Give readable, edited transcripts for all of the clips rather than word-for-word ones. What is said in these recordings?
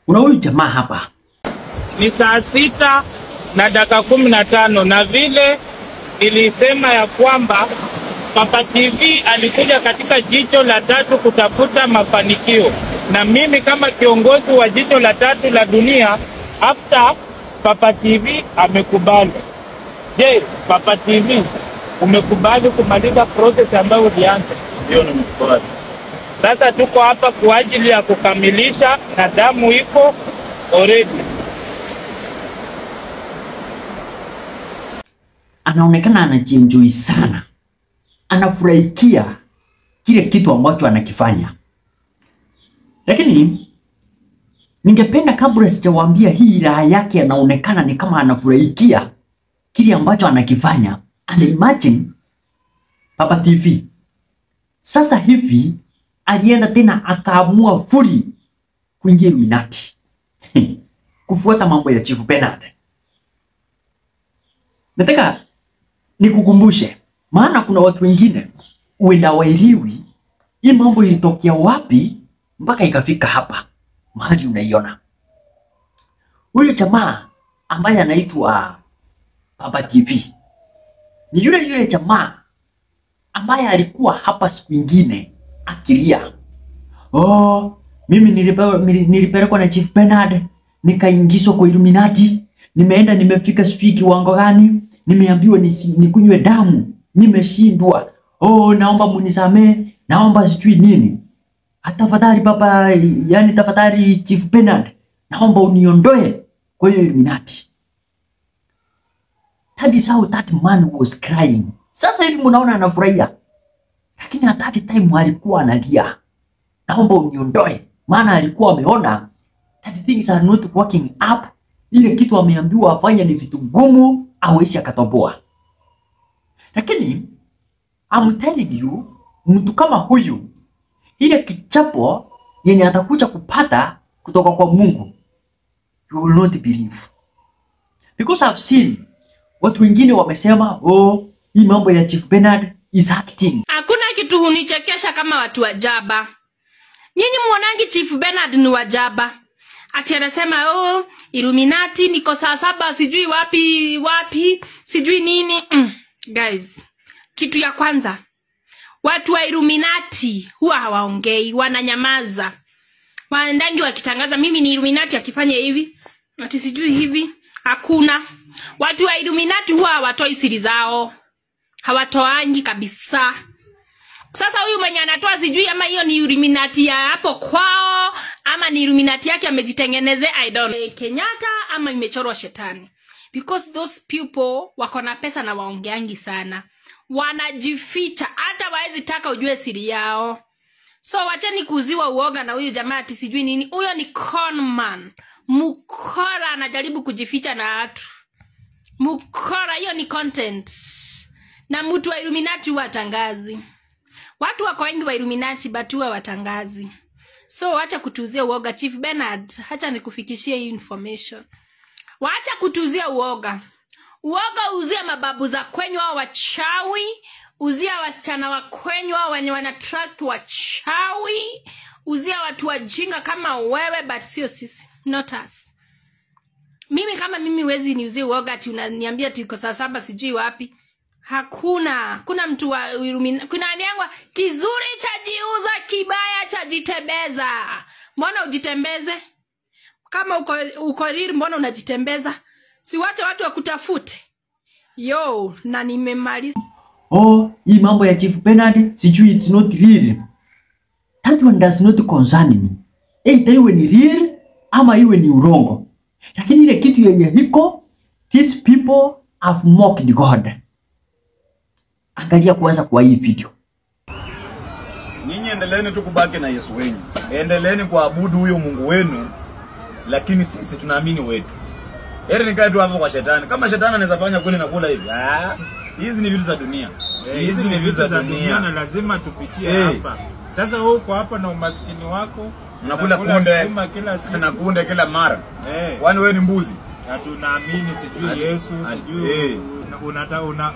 Kuna huyu jamaa hapa. Ni saa 6 na dakika 15 na vile ilisema ya kwamba Papa TV alikuja katika jicho la tatu kutafuta mafanikio. Na mimi kama kiongozi wa jicho la tatu la dunia, after Papa TV amekubali. Je, Papa TV umekubali kumaliza process ambayo ulianza? Ndio, nimekubali. Sasa tuko hapa kwa ajili ya kukamilisha na damu iko already. Anaonekana anajienjoy sana. Anafurahikia kile kitu ambacho anakifanya. Lakini ningependa kabla sijawaambia hii raha yake, anaonekana ni kama anafurahikia kile ambacho anakifanya. And imagine Papa TV sasa hivi alienda tena akaamua fully kuingia Illuminati. Kufuata mambo ya Chief Bernard. Nataka nikukumbushe, maana kuna watu wengine uenda waelewi hii mambo ilitokea wapi mpaka ikafika hapa mahali unaiona. Huyo jamaa ambaye anaitwa Papa TV ni yule jamaa ambaye alikuwa hapa siku nyingine akilia. Oh, mimi nilipelekwa na Chief Bernard nikaingizwa kwa Illuminati. Nimeenda nimefika sijui kiwango gani, nimeambiwa nikunywe damu, nimeshindwa. Oh, naomba munisamee, naomba sijui nini. Tafadhali baba, yani tafadhali Chief Bernard, naomba uniondoe kwa hiyo Illuminati. That is how that man was crying. Sasa hivi mnaona anafurahia. Lakini at that time alikuwa analia. Naomba uniondoe. Maana alikuwa ameona that things are not working up. Ile kitu ameambiwa afanye ni vitu ngumu, hawezi akatoboa. Lakini I'm telling you, mtu kama huyu, ile kichapo yenye atakuja kupata kutoka kwa Mungu, you will not believe. Because I've seen watu wengine wamesema, oh, hii mambo ya Chief Bernard is acting. Hakuna kitu hunichekesha kama watu wa jaba. Nyinyi muonangi Chief Bernard ni wajaba. Ati anasema, oh, Illuminati niko saa 7 sijui wapi, sijui nini. Guys, kitu ya kwanza, watu wa Illuminati huwa hawaongei, wananyamaza. Waendangi wakitangaza mimi ni Illuminati akifanya hivi, ati sijui hivi. Hakuna. Watu wa Illuminati huwa hawatoi siri zao. Hawatoangi kabisa. Sasa huyu mwenye anatoa sijui ama hiyo ni Illuminati ya hapo kwao ama ni Illuminati yake amejitengenezea, I don't know. Kenyatta ama imechorwa shetani. Because those people wako na pesa na waongeangi sana. Wanajificha, hata waezi taka ujue siri yao. So wacheni kuziwa uoga na huyu jamaa ati sijui nini. Huyo ni con man. Mukora anajaribu kujificha na watu. Mukora, hiyo ni content. Na mtu wa Illuminati huwa watangazi. Watu wako wengi wa Illuminati but huwa watangazi. So wacha kutuzia uoga. Chief Bernard, hacha nikufikishie hii information. Wacha kutuzia uoga. Uoga uzia mababu za kwenyu wa wachawi. Uzia wasichana wa kwenyu wenye wana trust wachawi. Uzia watu wajinga kama wewe but sio sisi. Not us. Mimi kama mimi wezi niuzie uoga ati unaniambia tiko saa 7 sijui wapi. Hakuna. Kuna mtu wa Illuminati. Kuna aniangwa kizuri chajiuza, kibaya chajitembeza. Mbona ujitembeze? Kama uko riri mbona unajitembeza? Si wacha watu wakutafute. Yo, na nimemaliza. Oh, hii mambo ya Chief Bernard sijui it's not real. That one does not concern me. Either iwe ni real ama iwe ni urongo. Lakini ile kitu yenye hiko, these people have mocked God. Angalia kwanza kwa hii video. Nyinyi endeleeni tu kubaki na Yesu wenu. Endeleeni kuabudu huyo Mungu wenu, lakini sisi tunaamini wetu. Heri nikae tu hapo kwa shetani. Kama shetani anaweza fanya kweli na kula hivi. Hizi ni vitu za dunia. Hizi ni vitu za dunia na lazima tupitie hapa. Sasa wewe uko hapa na umaskini wako, unakula kunde kila siku na kunde kila mara. Kwani wewe ni mbuzi? Tunaamini sijui Yesu, sijui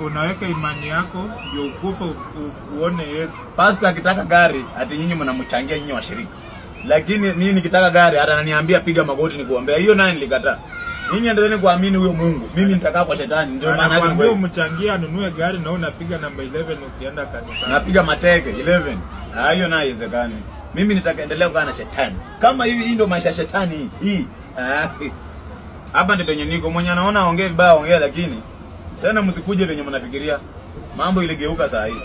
unaweka imani yako ndio ukufa uone Yesu. Pastor akitaka gari ati nyinyi mnamchangia nyinyi washirika. Lakini mimi nikitaka gari hata ananiambia piga magoti nikuombea. Hiyo naye nilikataa. Ninyi endeleeni kuamini huyo Mungu. Mimi nitakaa kwa shetani. Ndio maana yake ndio mchangia anunue gari na unapiga namba 11 ukienda kanisa. Napiga mateke 11. Hiyo nayo haiwezekani. Mimi nitakaendelea kukaa na shetani. Kama hii ndio maisha ya shetani hii. Hapa ndio penye niko. Mwenye anaona aongee vibaya ongea, lakini tena msikuje venye mnafikiria. Mambo iligeuka saa hii.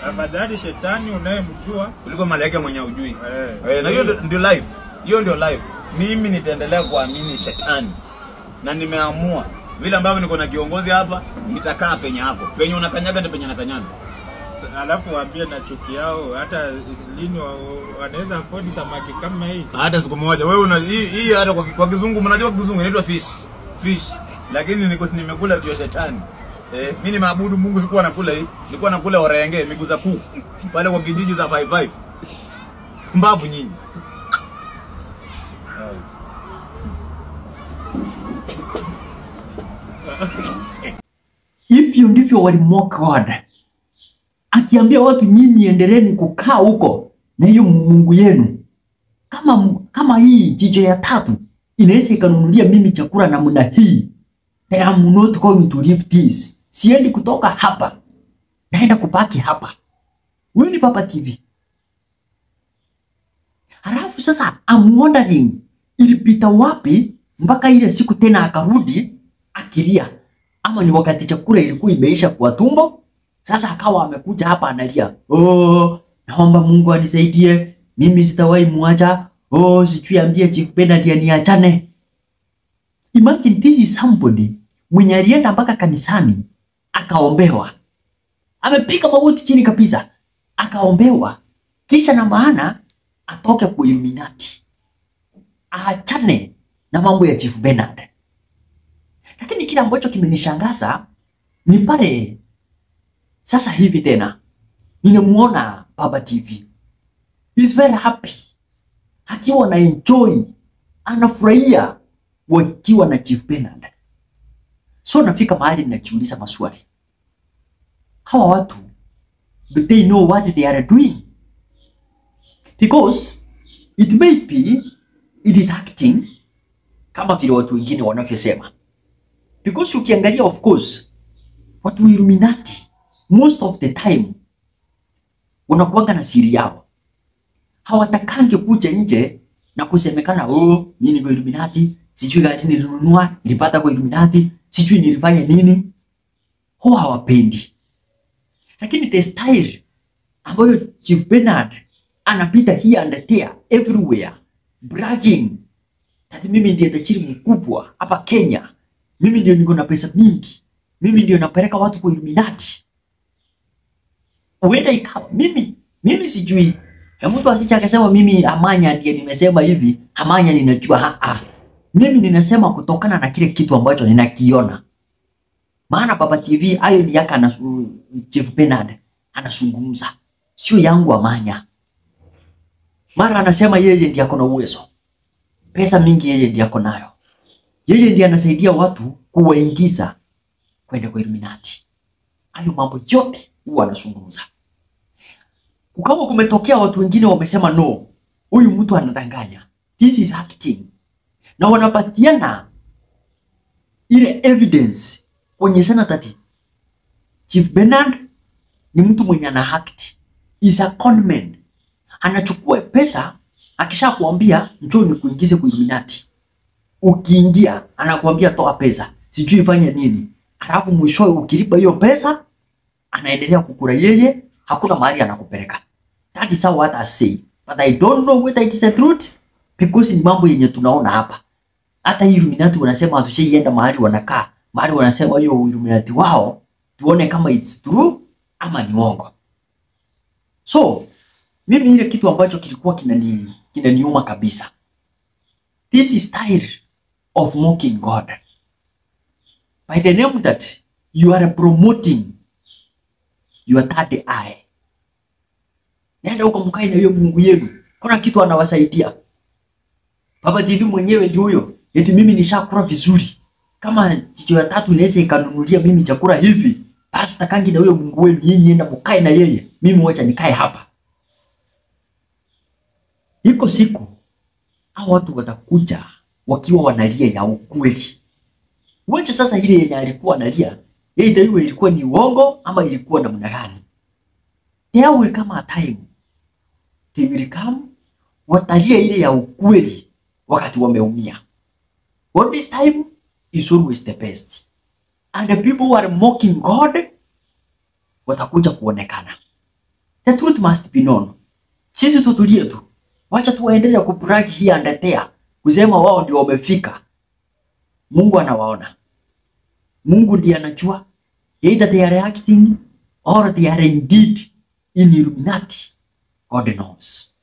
Afadhali shetani unayemjua kuliko malaika mwenye hujui. Na hiyo ndio life. Hiyo ndio life. Mimi nitaendelea kuamini shetani. Na nimeamua vile ambavyo niko na kiongozi hapa, nitakaa penye hapo. Penye unakanyaga ndio penye nakanyaga. Alafu waambie na chuki yao hata lini wanaweza afford samaki kama hii. Hata siku moja. Wewe una hii hata kwa kizungu mnajua kizungu inaitwa fish. Lakini nimekula juu ya shetani. Mimi ni maabudu Mungu, sikuwa nakula hii. Nilikuwa nakula orenge, miguu za kuku. Pale kwa kijiji za 55. Mbavu nyinyi. Hivyo ndivyo walimock God. Akiambia watu nyinyi endeleeni kukaa huko na hiyo Mungu yenu. Kama hii jicho ya tatu inaweza ikanunulia mimi chakula namna hii, then I'm not going to leave this. Siendi kutoka hapa. Naenda kupaki hapa. Huyu ni Papa TV. Halafu sasa I'm wondering ilipita wapi mpaka ile siku tena akarudi akilia. Ama ni wakati chakula ilikuwa imeisha kwa tumbo, sasa akawa amekuja hapa analia. Naomba Mungu anisaidie. Mimi sitawahi muacha. Sijui ambie Chief Bernard aniachane. Imagine this is somebody mwenye alienda mpaka kanisani akaombewa. Amepiga magoti chini kabisa akaombewa. Kisha na maana atoke kwa Illuminati. Aachane na mambo ya Chief Bernard. Lakini kile ambacho kimenishangaza ni pale sasa hivi tena ninamuona Papa TV. He's very happy. Akiwa na enjoy, anafurahia wakiwa na Chief Bernard. So nafika mahali ninajiuliza maswali. Hawa watu, do they know what they are doing? Because it may be it is acting kama vile watu wengine wanavyosema. Because ukiangalia, of course, watu Illuminati most of the time wanakuanga na siri yao. Hawatakange kuja nje na kusemekana mimi ni kwa Illuminati, sijui gani nilinunua, nilipata kwa Illuminati, sijui nilifanya nini. Hawapendi. Lakini the style ambayo Chief Bernard anapita here and there everywhere bragging that mimi ndiye tajiri mkubwa hapa Kenya. Mimi ndio niko na pesa mingi. Mimi ndio napeleka watu kwa Illuminati. Uenda ikawa mimi sijui. Na mtu asije akasema mimi Amanya ndiye nimesema hivi. Amanya ninajua mimi ninasema kutokana na kile kitu ambacho ninakiona. Maana Papa TV hayo ni yaka na Chief Bernard anazungumza. Sio yangu Amanya. Mara anasema yeye ndiye ako na uwezo. Pesa mingi yeye ndiye ako nayo. Yeye ndiye anasaidia watu kuwaingiza kwenda kwa Illuminati. Hayo mambo yote huwa anazungumza. Ukawa kumetokea watu wengine wamesema no, huyu mtu anadanganya. This is acting. Na wanapatiana ile evidence kuonyeshana tati Chief Bernard ni mtu mwenye ana act. Is a conman. Anachukua pesa, akisha kuambia njoo nikuingize kwa Illuminati. Ukiingia anakuambia toa pesa, sijui ifanye nini. Alafu mwishowe ukilipa hiyo pesa anaendelea kukula yeye, hakuna mahali anakupeleka. That is what I say. But I don't know whether it is the truth because ni mambo yenye tunaona hapa. Hata Illuminati wanasema hatuchaienda mahali wanakaa. Mahali wanasema hiyo Illuminati wao tuone kama it's true ama ni uongo. So mimi ile kitu ambacho kilikuwa kinaniuma kabisa. This is style of mocking God. By the name that you are promoting your third eye. Nenda huko mkae na hiyo Mungu yenu. Kuna kitu anawasaidia. Papa TV mwenyewe ndio huyo. Eti mimi nishakula vizuri. Kama jicho ya tatu inaweza ikanunulia mimi chakula hivi, basi takangi na huyo Mungu wenu, nyinyi enda mkae na yeye. Mimi wacha nikae hapa. Iko siku hao watu watakuja wakiwa wanalia ya ukweli. Wacha sasa ile yenye alikuwa analia, either iwe ilikuwa ni uongo ama ilikuwa namna gani. There will come a time, they will come, watalia ile ya ukweli wakati wameumia. What this time is always the best. And the people who are mocking God watakuja kuonekana. The truth must be known. Sisi tutulie tu. Wacha tuendelee kubrag here and there. Kusema wao ndio wamefika. Mungu anawaona. Mungu ndiye anajua. Either they are acting or they are indeed in Illuminati. God knows.